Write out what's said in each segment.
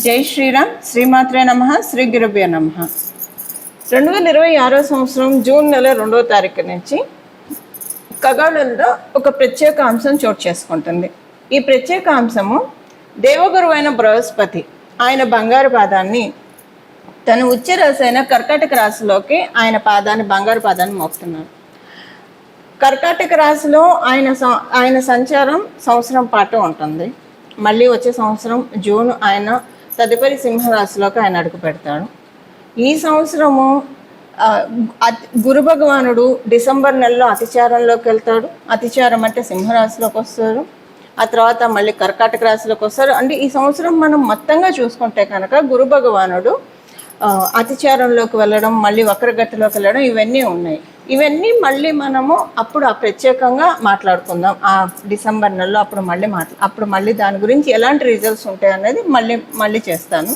జై శ్రీరామ్. శ్రీమాత్రే నమః. శ్రీ గురుభ్యో నమః. 2026 సంవత్సరం జూన్ నెల 2వ తారీఖు నుంచి ఖగోళంలో ఒక ప్రత్యేక అంశం చోటు చేసుకుంటుంది. ఈ ప్రత్యేక అంశము దేవగురు అయిన బృహస్పతి ఆయన బంగారు పాదాన్ని తన ఉచ్చ రాశి అయిన కర్కాటక రాశిలోకి బంగారు పాదాన్ని మోపుతున్నారు. కర్కాటక రాశిలో ఆయన సంచారం సంవత్సరం పాటు ఉంటుంది. మళ్ళీ వచ్చే సంవత్సరం జూన్ ఆయన తదుపరి సింహరాశిలోకి ఆయన అడుగు పెడతాడు. ఈ సంవత్సరము గురు భగవానుడు డిసెంబర్ నెలలో అతిచారంలోకి వెళ్తాడు. అతిచారం అంటే సింహరాశిలోకి వస్తారు. ఆ తర్వాత మళ్ళీ కర్కాటక రాశిలోకి వస్తారు. అంటే ఈ సంవత్సరం మనం మొత్తంగా చూసుకుంటే కనుక గురు భగవానుడు అతిచారంలోకి వెళ్ళడం, మళ్ళీ వక్రగతిలోకి వెళ్ళడం, ఇవన్నీ ఉన్నాయి. ఇవన్నీ మళ్ళీ మనము అప్పుడు ప్రత్యేకంగా మాట్లాడుకుందాం. ఆ డిసెంబర్ నెలలో అప్పుడు మళ్ళీ దాని గురించి ఎలాంటి రిజల్ట్స్ ఉంటాయి అనేది మళ్ళీ చేస్తాను.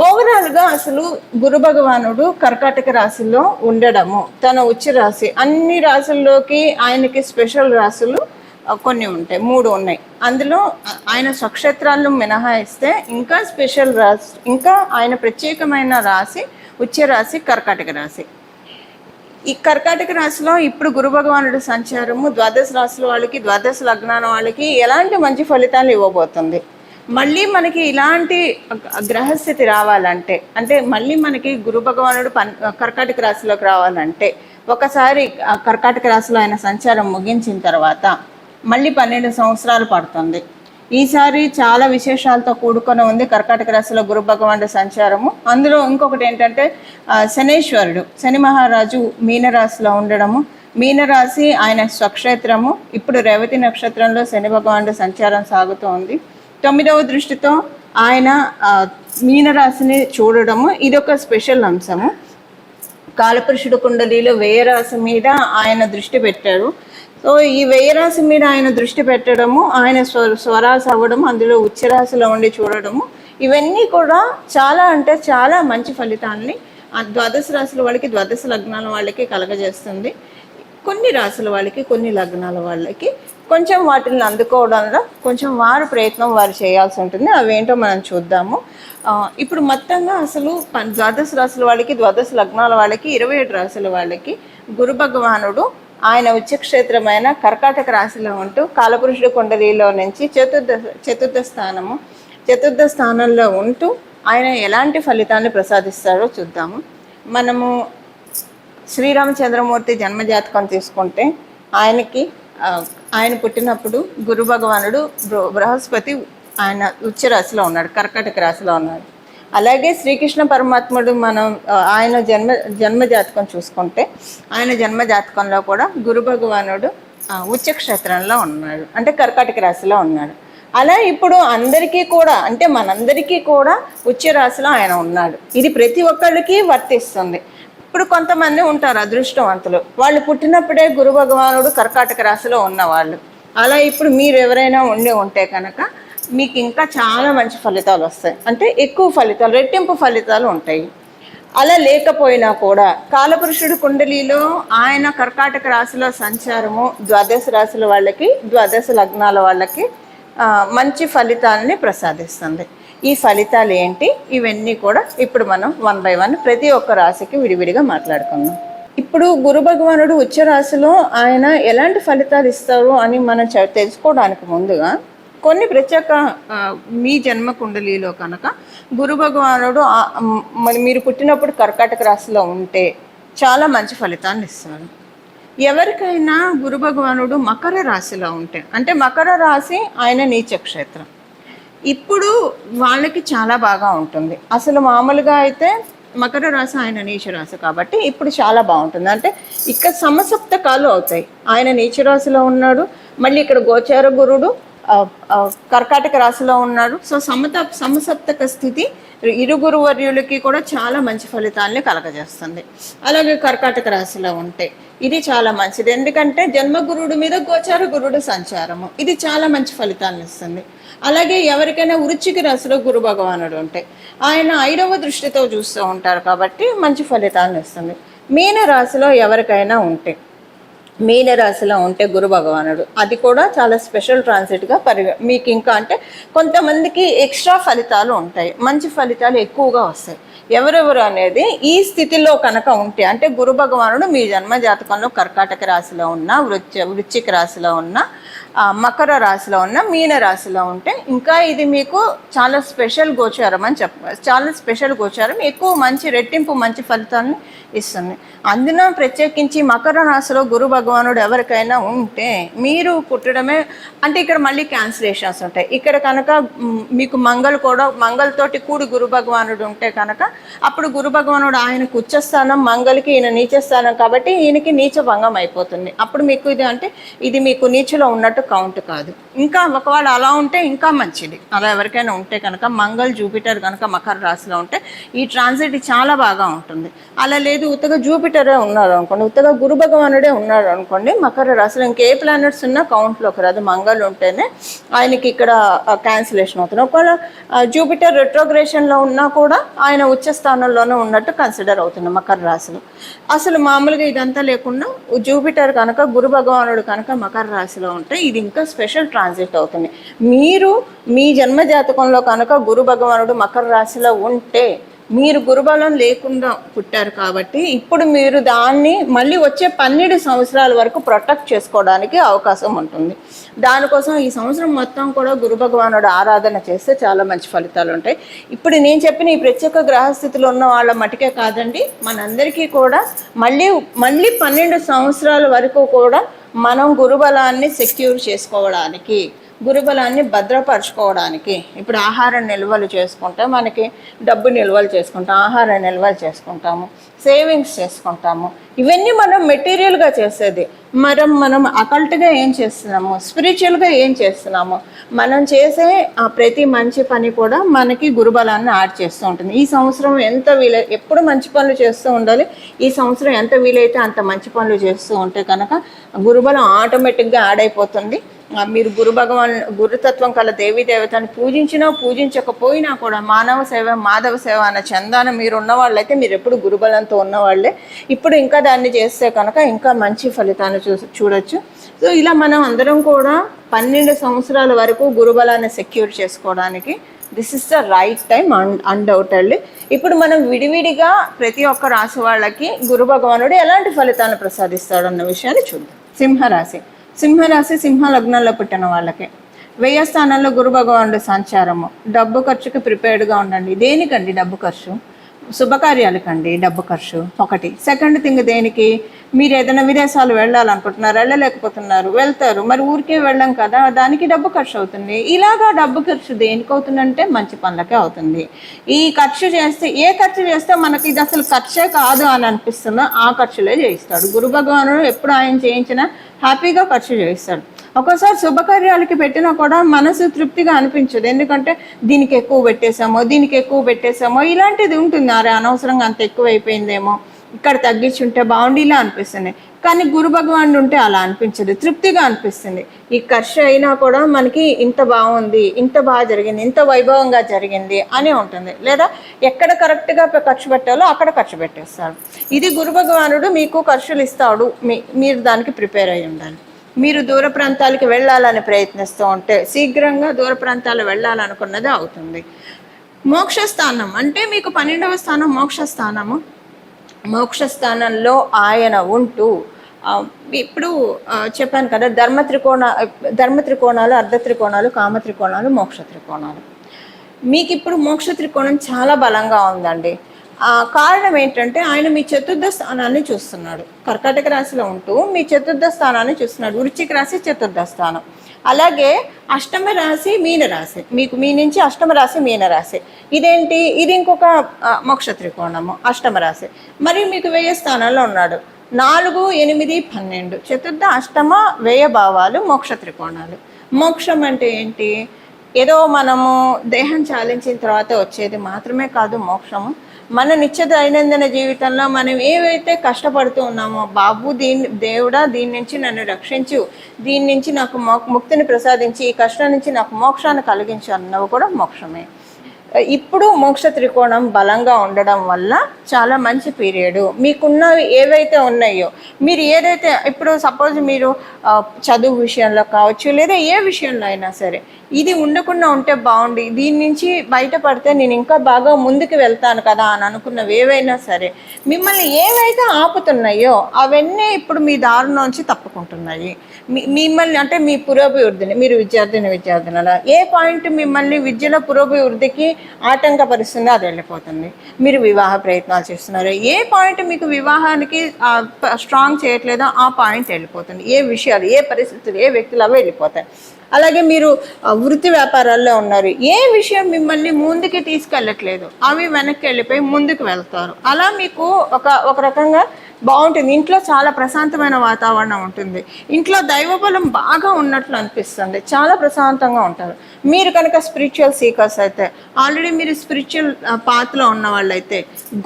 ఓవరాల్గా అసలు గురు భగవానుడు కర్కాటక రాశిలో ఉండడము, తన ఉచ్చ రాశి, అన్ని రాశుల్లోకి ఆయనకి స్పెషల్ రాశులు కొన్ని ఉంటాయి, 3 ఉన్నాయి. అందులో ఆయన స్వక్షేత్రాలను మినహాయిస్తే ఇంకా స్పెషల్ రాశి, ఇంకా ఆయన ప్రత్యేకమైన రాశి ఉచ్చ రాశి కర్కాటక రాశి. ఈ కర్కాటక రాశిలో ఇప్పుడు గురు భగవానుడు సంచారము ద్వాదశ రాశుల వాళ్ళకి, ద్వాదశ లగ్నాల వాళ్ళకి ఎలాంటి మంచి ఫలితాలు ఇవ్వబోతుంది. మళ్ళీ మనకి ఇలాంటి గ్రహస్థితి రావాలంటే, అంటే మళ్ళీ మనకి గురు భగవానుడు కర్కాటక రాశిలోకి రావాలంటే, ఒకసారి కర్కాటక రాశిలో ఆయన సంచారం ముగించిన తర్వాత మళ్ళీ 12 సంవత్సరాలు పడుతుంది. ఈసారి చాలా విశేషాలతో కూడుకొని ఉంది కర్కాటక రాశిలో గురు భగవానుడు సంచారము. అందులో ఇంకొకటి ఏంటంటే శనేశ్వరుడు, శని మహారాజు మీనరాశిలో ఉండడము. మీనరాశి ఆయన స్వక్షేత్రము. ఇప్పుడు రేవతి నక్షత్రంలో శని భగవానుడు సంచారం సాగుతూ ఉంది. 9వ దృష్టితో ఆయన మీనరాశిని చూడడము, ఇదొక స్పెషల్ అంశము. కాలపురుషుడు కుండలిలో వ్యయరాశి మీద ఆయన దృష్టి పెట్టారు. సో ఈ వ్యయరాశి మీద ఆయన దృష్టి పెట్టడము, ఆయన స్వరాశి అవ్వడము, అందులో ఉచ్చరాశిలో ఉండి చూడడము, ఇవన్నీ కూడా చాలా మంచి ఫలితాన్ని ద్వాదశ రాశుల వాళ్ళకి, ద్వాదశ లగ్నాల వాళ్ళకి కలగజేస్తుంది. కొన్ని రాశుల వాళ్ళకి, కొన్ని లగ్నాల వాళ్ళకి కొంచెం వాటిని అందుకోవడంలో కొంచెం ప్రయత్నం వారు చేయాల్సి ఉంటుంది. అవేంటో మనం చూద్దాము. ఇప్పుడు మొత్తంగా అసలు ద్వాదశ రాశుల వాళ్ళకి, ద్వాదశ లగ్నాల వాళ్ళకి, 27 రాశుల వాళ్ళకి గురు భగవానుడు ఆయన ఉచ్చక్షేత్రమైన కర్కాటక రాశిలో ఉంటూ కాలపురుషుడు కుండలిలో నుంచి చతుర్థ స్థానంలో ఉంటూ ఆయన ఎలాంటి ఫలితాన్ని ప్రసాదిస్తారో చూద్దాము. మనము శ్రీరామచంద్రమూర్తి జన్మజాతకం తీసుకుంటే ఆయన పుట్టినప్పుడు గురు భగవానుడు బృహస్పతి ఆయన ఉచ్చ రాశిలో ఉన్నాడు, కర్కాటక రాశిలో ఉన్నాడు. అలాగే శ్రీకృష్ణ పరమాత్ముడు ఆయన జన్మజాతకం చూసుకుంటే ఆయన జన్మజాతకంలో కూడా గురు భగవానుడు ఉచ్చక్షేత్రంలో ఉన్నాడు, అంటే కర్కాటక రాశిలో ఉన్నాడు. అలా ఇప్పుడు అందరికీ కూడా, అంటే మనందరికీ కూడా ఉచ్చ రాశిలో ఆయన ఉన్నాడు. ఇది ప్రతి ఒక్కళ్ళకి వర్తిస్తుంది. ఇప్పుడు కొంతమంది ఉంటారు అదృష్టవంతులు, వాళ్ళు పుట్టినప్పుడే గురు భగవానుడు కర్కాటక రాశిలో ఉన్నవాళ్ళు. అలా ఇప్పుడు మీరు ఎవరైనా ఉంటే కనుక మీకు ఇంకా చాలా మంచి ఫలితాలు వస్తాయి, అంటే ఎక్కువ ఫలితాలు, రెట్టింపు ఫలితాలు ఉంటాయి. అలా లేకపోయినా కూడా కాలపురుషుడు కుండలిలో ఆయన కర్కాటక రాశిలో సంచారము ద్వాదశ రాశుల వాళ్ళకి, ద్వాదశ లగ్నాల వాళ్ళకి మంచి ఫలితాలని ప్రసాదిస్తుంది. ఈ ఫలితాలు ఏంటి, ఇవన్నీ కూడా ఇప్పుడు మనం 1 by 1 ప్రతి ఒక్క రాశికి విడివిడిగా మాట్లాడుకుందాం. ఇప్పుడు గురు భగవానుడు ఉచ్చ రాశిలో ఆయన ఎలాంటి ఫలితాలు ఇస్తారు అని మనం తెలుసుకోవడానికి ముందుగా కొన్ని ప్రత్యేక మీ జన్మ కుండలిలో కనుక గురు భగవానుడు మీరు పుట్టినప్పుడు కర్కాటక రాశిలో ఉంటే చాలా మంచి ఫలితాన్ని ఇస్తారు. ఎవరికైనా గురు భగవానుడు మకర రాశిలో ఉంటే, అంటే మకర రాశి ఆయన నీచక్షేత్రం, ఇప్పుడు వాళ్ళకి చాలా బాగా ఉంటుంది. అసలు మామూలుగా అయితే మకర రాశి ఆయన నీచ రాశి కాబట్టి ఇప్పుడు చాలా బాగుంటుంది. అంటే ఇక్కడ సమసప్తకాలు అవుతాయి. ఆయన నీచ రాశిలో ఉన్నాడు, మళ్ళీ ఇక్కడ గోచార గురుడు కర్కాటక రాశిలో ఉన్నాడు. సో సమసప్తక స్థితి ఇరుగురు వర్యులకి కూడా చాలా మంచి ఫలితాలని కలగజేస్తుంది. అలాగే కర్కాటక రాశిలో ఉంటే ఇది చాలా మంచిది, ఎందుకంటే జన్మగురుడు మీద గోచార గురుడు సంచారము, ఇది చాలా మంచి ఫలితాలను ఇస్తుంది. అలాగే ఎవరికైనా వృశ్చిక రాశిలో గురు భగవానుడు ఉంటే ఆయన 5వ దృష్టితో చూస్తూ ఉంటారు కాబట్టి మంచి ఫలితాలను ఇస్తుంది. మీన రాశిలో ఎవరికైనా ఉంటే మీనరాశిలో ఉంటే గురు భగవానుడు, అది కూడా చాలా స్పెషల్ ట్రాన్సిట్గా మీకు ఇంకా అంటే కొంతమందికి ఎక్స్ట్రా ఫలితాలు ఉంటాయి, మంచి ఫలితాలు ఎక్కువగా వస్తాయి. ఎవరెవరు అనేది ఈ స్థితిలో కనుక ఉంటే, అంటే గురు భగవానుడు మీ జన్మ జాతకంలో కర్కాటక రాశిలో ఉన్న, వృశ్చిక రాశిలో ఉన్న, మకర రాశిలో ఉన్న, మీన రాశిలో ఉంటే ఇంకా ఇది మీకు చాలా స్పెషల్ గోచారం అని చెప్పాలి. చాలా స్పెషల్ గోచారం, ఎక్కువ మంచి రెట్టింపు మంచి ఫలితాలను ఇస్తుంది. అందున ప్రత్యేకించి మకర రాశిలో గురు భగవానుడు ఎవరికైనా ఉంటే మీరు పుట్టడమే అంటే ఇక్కడ మళ్ళీ క్యాన్సిలేషన్స్ ఉంటాయి. ఇక్కడ కనుక మీకు మంగళతోటి కూడి గురు భగవానుడు ఉంటే కనుక అప్పుడు గురు భగవానుడు ఆయనకు ఉచ్చస్థానం, మంగళకి ఈయన నీచస్థానం కాబట్టి ఈయనకి నీచ భంగం అయిపోతుంది. అప్పుడు మీకు ఇది మీకు నీచలో ఉన్నట్టు కౌంట్ కాదు. ఇంకా ఒకవేళ అలా ఉంటే ఇంకా మంచిది. అలా ఎవరికైనా ఉంటే కనుక మంగళ జూపిటర్ కనుక మకర రాశిలో ఉంటే ఈ ట్రాన్సిట్ చాలా బాగా ఉంటుంది. అలా లేదు ఉత్తగా జూపిటరే ఉన్నారు అనుకోండి, ఉత్తగా గురు భగవానుడే ఉన్నాడు అనుకోండి మకర రాశిలో, ఇంకే ప్లానెట్స్ ఉన్నా కౌంట్లోకి రాదు. మంగళ ఉంటేనే ఆయనకి ఇక్కడ క్యాన్సిలేషన్ అవుతుంది. ఒకవేళ జూపిటర్ రెట్రోగ్రేషన్లో ఉన్నా కూడా ఆయన ఉచ్చ స్థానంలోనే ఉన్నట్టు కన్సిడర్ అవుతుంది మకర రాశిలో. అసలు మామూలుగా ఇదంతా లేకుండా జూపిటర్ కనుక గురు భగవానుడు కనుక మకర రాశిలో ఉంటే ఇది ఇంకా స్పెషల్ ట్రాన్సిట్ అవుతుంది. మీరు మీ జన్మ జాతకంలో కనుక గురు భగవానుడు మకర రాశిలో ఉంటే మీరు గురుబలం లేకుండా పుట్టారు కాబట్టి ఇప్పుడు మీరు దాన్ని మళ్ళీ వచ్చే 12 సంవత్సరాల వరకు ప్రొటెక్ట్ చేసుకోవడానికి అవకాశం ఉంటుంది. దానికోసం ఈ సంవత్సరం మొత్తం కూడా గురు భగవానుడు ఆరాధన చేస్తే చాలా మంచి ఫలితాలు ఉంటాయి. ఇప్పుడు నేను చెప్పిన ఈ ప్రత్యేక గ్రహస్థితిలో ఉన్న వాళ్ళ మటుకే కాదండి, మనందరికీ కూడా మళ్ళీ 12 సంవత్సరాల వరకు కూడా మనం గురుబలాన్ని సెక్యూర్ చేసుకోవడానికి, గురుబలాన్ని భద్రపరచుకోవడానికి ఇప్పుడు ఆహార నిల్వలు చేసుకుంటే మనకి డబ్బు నిల్వలు చేసుకుంటాం, ఆహార నిల్వలు చేసుకుంటాము, సేవింగ్స్ చేసుకుంటాము. ఇవన్నీ మనం మెటీరియల్గా చేసేది. మనం అకల్ట్గా ఏం చేస్తున్నాము, స్పిరిచువల్గా ఏం చేస్తున్నాము, మనం చేసే ప్రతి మంచి పని కూడా మనకి గురుబలాన్ని యాడ్ చేస్తూ ఉంటుంది. ఈ సంవత్సరం ఎంత ఎప్పుడు మంచి పనులు చేస్తూ ఉండాలి. ఈ సంవత్సరం ఎంత వీలైతే అంత మంచి పనులు చేస్తూ ఉంటే కనుక గురుబలం ఆటోమేటిక్గా యాడ్ అయిపోతుంది. మీరు గురుతత్వం కల దేవీ దేవతని పూజించినా పూజించకపోయినా కూడా మానవ సేవ మాధవ సేవ అన్న చందాన మీరు ఉన్నవాళ్ళైతే మీరు ఎప్పుడు గురుబలంతో ఉన్నవాళ్ళే. ఇప్పుడు ఇంకా దాన్ని చేస్తే కనుక ఇంకా మంచి ఫలితాన్ని చూడొచ్చు. సో ఇలా మనం అందరం కూడా 12 సంవత్సరాల వరకు గురుబలాన్ని సెక్యూర్ చేసుకోవడానికి this is the right time undoubtedly. ఇప్పుడు మనం విడివిడిగా ప్రతి ఒక్క రాశి వాళ్ళకి గురు భగవానుడు ఎలాంటి ఫలితాలను ప్రసాదిస్తాడు అన్న విషయాన్ని చూద్దాం. సింహరాశి సింహ లగ్నంలో పుట్టిన వాళ్ళకి 1000 స్థానంలో గురు భగవానుడు సంచారము. డబ్బు ఖర్చుకి ప్రిపేర్డ్గా ఉండండి. దేనికండి డబ్బు ఖర్చు? శుభకార్యాలకండి డబ్బు ఖర్చు ఒకటి. సెకండ్ థింగ్ దేనికి? మీరు ఏదైనా విదేశాలు వెళ్ళాలనుకుంటున్నారు, వెళ్ళలేకపోతున్నారు, వెళ్తారు, మరి ఊరికే వెళ్ళాం కదా, దానికి డబ్బు ఖర్చు అవుతుంది. ఇలాగా డబ్బు ఖర్చు దేనికి అవుతుందంటే మంచి పనులకే అవుతుంది. ఈ ఖర్చు చేస్తే ఏ ఖర్చు చేస్తే మనకి ఇది అసలు ఖర్చే కాదు అని అనిపిస్తుందో ఆ ఖర్చులే చేయిస్తాడు గురు భగవానుడు. ఎప్పుడు ఆయన చేయించినా హ్యాపీగా ఖర్చు చేయిస్తాడు. ఒక్కోసారి శుభకార్యాలకి పెట్టినా కూడా మనసు తృప్తిగా అనిపించదు. ఎందుకంటే దీనికి ఎక్కువ పెట్టేసామో ఇలాంటిది ఉంటుంది. అరే అనవసరంగా అంత ఎక్కువ అయిపోయిందేమో, ఇక్కడ తగ్గించుంటే బాగుండి ఇలా అనిపిస్తుంది. కానీ గురు భగవానుడు ఉంటే అలా అనిపించదు, తృప్తిగా అనిపిస్తుంది. ఈ ఖర్చు అయినా కూడా మనకి ఇంత బాగుంది, ఇంత బాగా జరిగింది, ఇంత వైభవంగా జరిగింది అని ఉంటుంది. లేదా ఎక్కడ కరెక్ట్గా ఖర్చు పెట్టాలో అక్కడ ఖర్చు పెట్టేస్తాడు. ఇది గురు భగవానుడు మీకు ఖర్చులు ఇస్తాడు. మీరు దానికి ప్రిపేర్ అయి ఉండాలి. మీరు దూర ప్రాంతాలకు వెళ్ళాలని ప్రయత్నిస్తూ ఉంటే శీఘ్రంగా దూర ప్రాంతాలు వెళ్ళాలనుకున్నది అవుతుంది. మోక్షస్థానం అంటే మీకు 12వ స్థానం మోక్షస్థానము. మోక్షస్థానంలో ఆయన ఉంటూ ఇప్పుడు చెప్పాను కదా, ధర్మ త్రికోణాలు, అర్ధ త్రికోణాలు, కామ త్రికోణాలు, మోక్ష త్రికోణాలు. మీకు ఇప్పుడు మోక్ష త్రికోణం చాలా బలంగా ఉందండి. కారణం ఏంటంటే ఆయన మీ చతుర్థ స్థానాన్ని చూస్తున్నాడు. కర్కాటక రాశిలో ఉంటూ మీ చతుర్థ స్థానాన్ని చూస్తున్నాడు. వృశ్చిక రాశి చతుర్థ స్థానం. అలాగే అష్టమ రాశి మీనరాశి, మీకు మీ నుంచి అష్టమ రాశి మీనరాశి. ఇదేంటి? ఇది ఇంకొక మోక్ష త్రికోణము అష్టమ రాశి. మరి మీకు 1000 స్థానాల్లో ఉన్నాడు. 4, 8, 12 చతుర్థ అష్టమ వ్యయ భావాలు మోక్ష త్రికోణాలు. మోక్షం అంటే ఏంటి? ఏదో మనము దేహం చాలించిన తర్వాత వచ్చేది మాత్రమే కాదు మోక్షము. మన నిత్య దైనందిన జీవితంలో మనం ఏవైతే కష్టపడుతూ ఉన్నామో, బాబు దేవుడా దీని నుంచి నన్ను రక్షించు, దీని నుంచి నాకు ముక్తిని ప్రసాదించి, ఈ కష్టం నుంచి నాకు మోక్షాన్ని కలిగించు అన్నవి కూడా మోక్షమే. ఇప్పుడు మోక్ష త్రికోణం బలంగా ఉండడం వల్ల చాలా మంచి పీరియడ్. మీకున్నవి ఏవైతే ఉన్నాయో, మీరు ఏదైతే ఇప్పుడు సపోజ్ మీరు చదువు విషయంలో కావచ్చు, లేదా ఏ విషయంలో అయినా సరే ఇది ఉండకుండా ఉంటే బాగుండి, దీని నుంచి బయటపడితే నేను ఇంకా బాగా ముందుకు వెళ్తాను కదా అని అనుకున్నవి ఏవైనా సరే, మిమ్మల్ని ఏవైతే ఆపుతున్నాయో అవన్నీ ఇప్పుడు మీ దారిలోంచి తప్పుకుంటున్నాయి. మిమ్మల్ని అంటే మీ పురోభివృద్ధిని, మీరు విద్యార్థినుల ఏ పాయింట్ మిమ్మల్ని విద్యలో పురోభివృద్ధికి ఆటంకపరుస్తుందో అది వెళ్ళిపోతుంది. మీరు వివాహ ప్రయత్నాలు చేస్తున్నారు, ఏ పాయింట్ మీకు వివాహానికి స్ట్రాంగ్ చేయట్లేదో ఆ పాయింట్ వెళ్ళిపోతుంది. ఏ విషయాలు, ఏ పరిస్థితులు, ఏ వ్యక్తులు అవి వెళ్ళిపోతాయి. అలాగే మీరు వృత్తి వ్యాపారాల్లో ఉన్నారు, ఏ విషయం మిమ్మల్ని ముందుకి తీసుకెళ్ళట్లేదు అవి వెనక్కి వెళ్ళిపోయి ముందుకు వెళ్తారు. అలా మీకు ఒక రకంగా బాగుంటుంది. ఇంట్లో చాలా ప్రశాంతమైన వాతావరణం ఉంటుంది. ఇంట్లో దైవబలం బాగా ఉన్నట్లు అనిపిస్తుంది, చాలా ప్రశాంతంగా ఉంటారు. మీరు కనుక స్పిరిచువల్ సీకర్స్ అయితే, ఆల్రెడీ మీరు స్పిరిచువల్ పాత్లో ఉన్న వాళ్ళైతే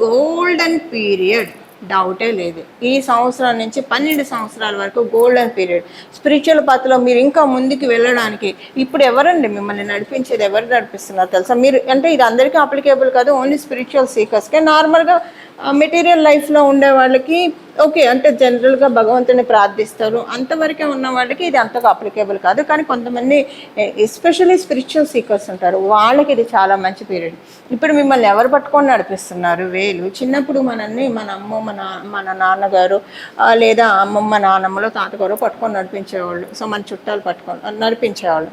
గోల్డెన్ పీరియడ్, డౌటే లేదు. ఈ సంవత్సరం నుంచి 12 సంవత్సరాల వరకు గోల్డెన్ పీరియడ్. స్పిరిచువల్ పాత్రలో మీరు ఇంకా ముందుకు వెళ్ళడానికి ఇప్పుడు ఎవరండి మిమ్మల్ని నడిపించేది? ఎవరు నడిపిస్తున్నారు తెలుసా? మీరు అంటే ఇది అందరికీ అప్లికేబుల్ కాదు, ఓన్లీ స్పిరిచువల్ సీకర్స్కే. నార్మల్గా మెటీరియల్ లైఫ్లో ఉండే వాళ్ళకి ఓకే, అంటే జనరల్గా భగవంతుని ప్రార్థిస్తారు, అంతవరకే ఉన్న వాళ్ళకి ఇది అంతగా అప్లికేబుల్ కాదు. కానీ కొంతమంది ఎస్పెషల్లీ స్పిరిచువల్ సీకర్స్ ఉంటారు, వాళ్ళకి ఇది చాలా మంచి పీరియడ్. ఇప్పుడు మిమ్మల్ని ఎవరు పట్టుకొని నడిపిస్తున్నారు? వేలు. చిన్నప్పుడు మనల్ని మన అమ్మ, మన నాన్నగారు లేదా అమ్మమ్మ, నాన్నమ్మలో, తాతగారు పట్టుకొని నడిపించేవాళ్ళు. సో మన చుట్టాలు పట్టుకొని నడిపించేవాళ్ళు.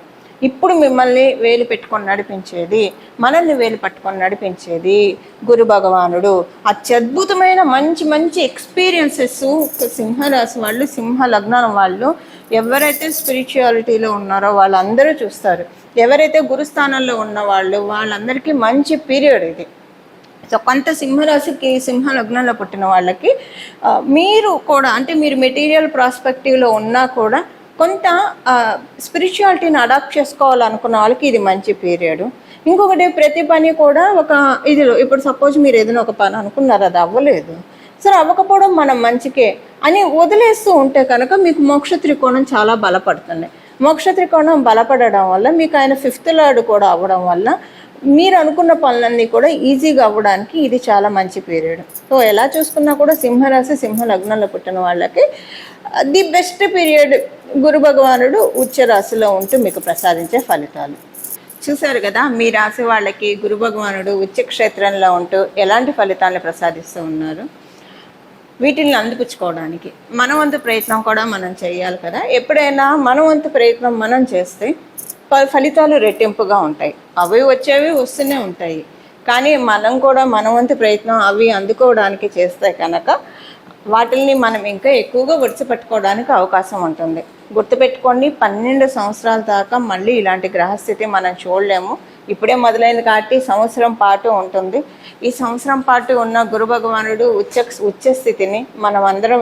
ఇప్పుడు మిమ్మల్ని వేలు పెట్టుకొని నడిపించేది, మనల్ని వేలు పట్టుకొని నడిపించేది గురు భగవానుడు. అత్యద్భుతమైన మంచి మంచి ఎక్స్పీరియన్సెస్ సింహరాశి వాళ్ళు, సింహ లగ్నం వాళ్ళు ఎవరైతే స్పిరిచువాలిటీలో ఉన్నారో వాళ్ళందరూ చూస్తారు. ఎవరైతే గురుస్థానంలో ఉన్న వాళ్ళు వాళ్ళందరికీ మంచి పీరియడ్ ఇది. సో కొంత సింహరాశికి, సింహ లగ్నంలో పుట్టిన వాళ్ళకి మీరు కూడా అంటే మీరు మెటీరియల్ ప్రాస్పెక్టివ్లో ఉన్నా కూడా కొంత స్పిరిచువాలిటీని అడాప్ట్ చేసుకోవాలనుకున్న వాళ్ళకి ఇది మంచి పీరియడ్. ఇంకొకటి, ప్రతి పని కూడా ఒక ఇదిలో, ఇప్పుడు సపోజ్ మీరు ఏదైనా ఒక పని అనుకున్నారు, అది అవ్వలేదు, సరే అవ్వకపోవడం మనం మంచికే అని వదిలేస్తూ ఉంటే కనుక మీకు మోక్ష త్రికోణం చాలా బలపడుతుంది. మోక్ష త్రికోణం బలపడడం వల్ల మీకు ఆయన 5th లార్డ్ కూడా అవ్వడం వల్ల మీరు అనుకున్న పనులన్నీ కూడా ఈజీగా అవ్వడానికి ఇది చాలా మంచి పీరియడ్. సో ఎలా చూసుకున్నా కూడా సింహరాశి, సింహ లగ్నంలో పుట్టిన వాళ్ళకి ది బెస్ట్ పీరియడ్. గురు భగవానుడు ఉచ్చ రాశిలో ఉంటూ మీకు ప్రసాదించే ఫలితాలు చూశారు కదా. మీ రాశి వాళ్ళకి గురు భగవానుడు ఉచ్చ క్షేత్రంలో ఉంటూ ఎలాంటి ఫలితాలను ప్రసాదిస్తూ ఉన్నారు. వీటిని అందిపుచ్చుకోవడానికి మన వంతు ప్రయత్నం కూడా మనం చేయాలి కదా. ఎప్పుడైనా మన వంతు ప్రయత్నం మనం చేస్తే ఫలితాలు రెట్టింపుగా ఉంటాయి. అవి వచ్చేవి వస్తూనే ఉంటాయి, కానీ మనం కూడా మన వంతు ప్రయత్నం అవి అందుకోవడానికి చేస్తే కనుక వాటిల్ని మనం ఇంకా ఎక్కువగా విడిచిపెట్టుకోవడానికి అవకాశం ఉంటుంది. గుర్తుపెట్టుకోండి, 12 సంవత్సరాల దాకా మళ్ళీ ఇలాంటి గ్రహస్థితి మనం చూడలేము. ఇప్పుడే మొదలైంది కాబట్టి సంవత్సరం పాటు ఉంటుంది. ఈ సంవత్సరం పాటు ఉన్న గురు భగవానుడు ఉచ్చ స్థితిని మనం అందరం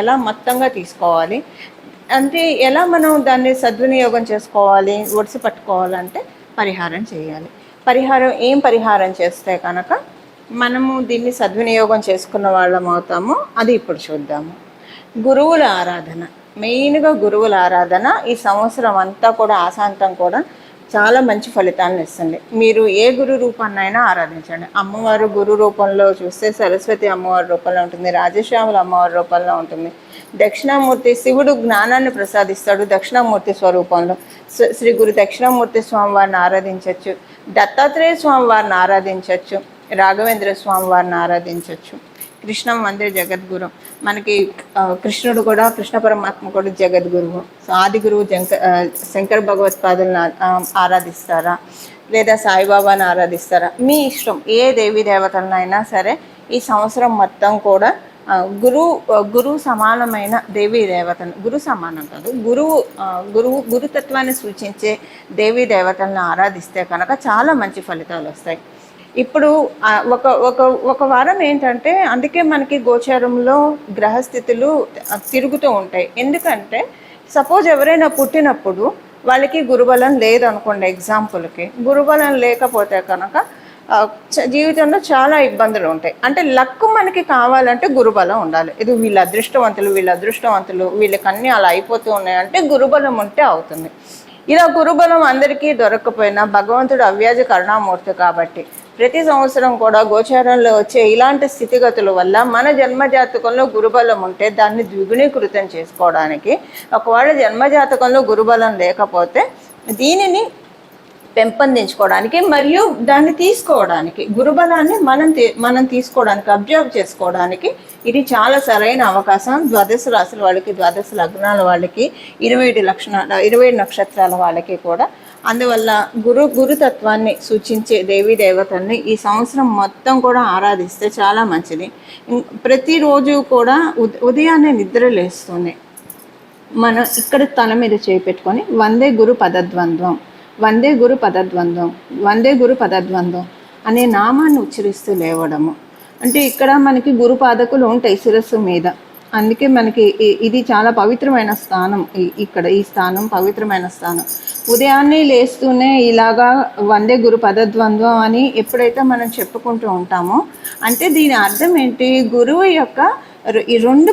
ఎలా మొత్తంగా తీసుకోవాలి అంటే, ఎలా మనం దాన్ని సద్వినియోగం చేసుకోవాలి, ఒడిసి పట్టుకోవాలంటే పరిహారం చేయాలి. ఏం పరిహారం చేస్తే కనుక మనము దీన్ని సద్వినియోగం చేసుకున్న వాళ్ళం అవుతాము, అది ఇప్పుడు చూద్దాము. గురువుల ఆరాధన, మెయిన్గా గురువుల ఆరాధన ఈ సంవత్సరం అంతా కూడా ఆశాంతం కూడా చాలా మంచి ఫలితాలను ఇస్తుంది. మీరు ఏ గురు రూపాన్నైనా ఆరాధించండి. అమ్మవారు గురు రూపంలో చూస్తే సరస్వతి అమ్మవారి రూపంలో ఉంటుంది, రాజశ్యాముల అమ్మవారి రూపంలో ఉంటుంది. దక్షిణామూర్తి శివుడు జ్ఞానాన్ని ప్రసాదిస్తాడు దక్షిణామూర్తి స్వరూపంలో. శ్రీ గురు దక్షిణామూర్తి స్వామివారిని ఆరాధించవచ్చు, దత్తాత్రేయ స్వామివారిని ఆరాధించవచ్చు, రాఘవేంద్ర స్వామివారిని ఆరాధించవచ్చు. కృష్ణ మందిర జగద్గురు, మనకి కృష్ణుడు కూడా, కృష్ణ పరమాత్మ కూడా జగద్గురువు. సో ఆది గురువు శంకర భగవత్పాదులను ఆరాధిస్తారా లేదా సాయిబాబాని ఆరాధిస్తారా, మీ ఇష్టం. ఏ దేవీ దేవతలనైనా సరే ఈ సంవత్సరం మొత్తం కూడా గురువు సమానమైన దేవీ దేవతను, గురు సమానం కాదు, గురుతత్వాన్ని సూచించే దేవీ దేవతలను ఆరాధిస్తే కనుక చాలా మంచి ఫలితాలు వస్తాయి. ఇప్పుడు ఒక వారం ఏంటంటే, అందుకే మనకి గోచారంలో గ్రహస్థితులు తిరుగుతూ ఉంటాయి. ఎందుకంటే సపోజ్ ఎవరైనా పుట్టినప్పుడు వాళ్ళకి గురుబలం లేదనుకోండి, ఎగ్జాంపుల్కి గురుబలం లేకపోతే కనుక జీవితంలో చాలా ఇబ్బందులు ఉంటాయి. అంటే లక్ మనకి కావాలంటే గురుబలం ఉండాలి. ఇది వీళ్ళ అదృష్టవంతులు వీళ్ళకి అన్నీ అలా అయిపోతూ ఉన్నాయంటే గురుబలం ఉంటే అవుతుంది. ఇలా గురుబలం అందరికీ దొరకకపోయినా భగవంతుడు అవ్యాజ కరుణామూర్తి కాబట్టి ప్రతి సంవత్సరం కూడా గోచారంలో వచ్చే ఇలాంటి స్థితిగతుల వల్ల మన జన్మజాతకంలో గురుబలం ఉంటే దాన్ని ద్విగుణీకృతం చేసుకోవడానికి, ఒకవేళ జన్మజాతకంలో గురుబలం లేకపోతే దీనిని పెంపొందించుకోవడానికి మరియు దాన్ని తీసుకోవడానికి, గురుబలాన్ని మనం తీసుకోవడానికి, అబ్జర్వ్ చేసుకోవడానికి ఇది చాలా సరైన అవకాశం. ద్వాదశ రాశుల వాళ్ళకి, ద్వాదశ లగ్నాల వాళ్ళకి, 27 నక్షత్రాల వాళ్ళకి కూడా. అందువల్ల గురుతత్వాన్ని సూచించే దేవీ దేవతల్ని ఈ సంవత్సరం మొత్తం కూడా ఆరాధిస్తే చాలా మంచిది. ప్రతిరోజు కూడా ఉదయాన్నే నిద్ర లేస్తుంది మనం ఇక్కడ తల మీద చేపెట్టుకొని వందే గురు పదద్వంద్వం, వందే గురు పదద్వంద్వం, వందే గురు పదద్వంద్వం అనే నామాన్ని ఉచ్చరిస్తూ లేవడము. అంటే ఇక్కడ మనకి గురు పాదకులు ఉంటాయి శిరస్సు మీద, అందుకే మనకి ఇది చాలా పవిత్రమైన స్థానం. ఇక్కడ ఈ స్థానం పవిత్రమైన స్థానం. ఉదయాన్నే లేస్తూనే ఇలాగా వందే గురు పదద్వంద్వం అని ఎప్పుడైతే మనం చెప్పుకుంటూ ఉంటామో, అంటే దీని అర్థం ఏంటి? గురువు యొక్క ఈ రెండు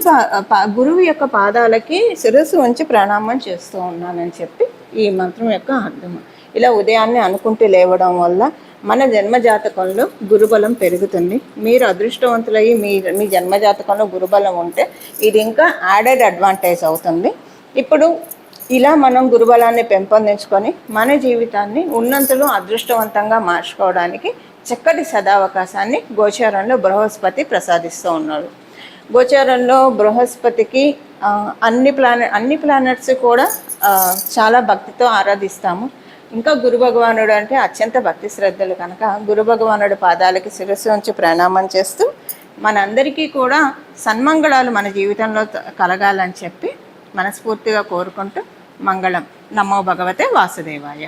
గురువు యొక్క పాదాలకి శిరస్సు ఉంచి ప్రణామం చేస్తూ ఉన్నానని చెప్పి ఈ మంత్రం యొక్క అర్థం. ఇలా ఉదయాన్నే అనుకుంటూ లేవడం వల్ల మన జన్మజాతకంలో గురుబలం పెరుగుతుంది. మీరు అదృష్టవంతులయ్యి మీ జన్మజాతకంలో గురుబలం ఉంటే ఇది ఇంకా యాడెడ్ అడ్వాంటేజ్ అవుతుంది. ఇప్పుడు ఇలా మనం గురుబలాన్ని పెంపొందించుకొని మన జీవితాన్ని ఉన్నంతలో అదృష్టవంతంగా మార్చుకోవడానికి చక్కటి సదావకాశాన్ని గోచారంలో బృహస్పతి ప్రసాదిస్తూ ఉన్నాడు. గోచారంలో బృహస్పతికి అన్ని ప్లానెట్స్ కూడా చాలా భక్తితో ఆరాధిస్తాము. ఇంకా గురు భగవానుడు అంటే అత్యంత భక్తి శ్రద్ధలు కనుక గురు భగవానుడి పాదాలకి శిరస్సు ఉంచి ప్రణామం చేస్తూ మనందరికీ కూడా సన్మంగళాలు మన జీవితంలో కలగాలని చెప్పి మనస్ఫూర్తిగా కోరుకుంటూ మంగళం. నమో భగవతే వాసుదేవాయ.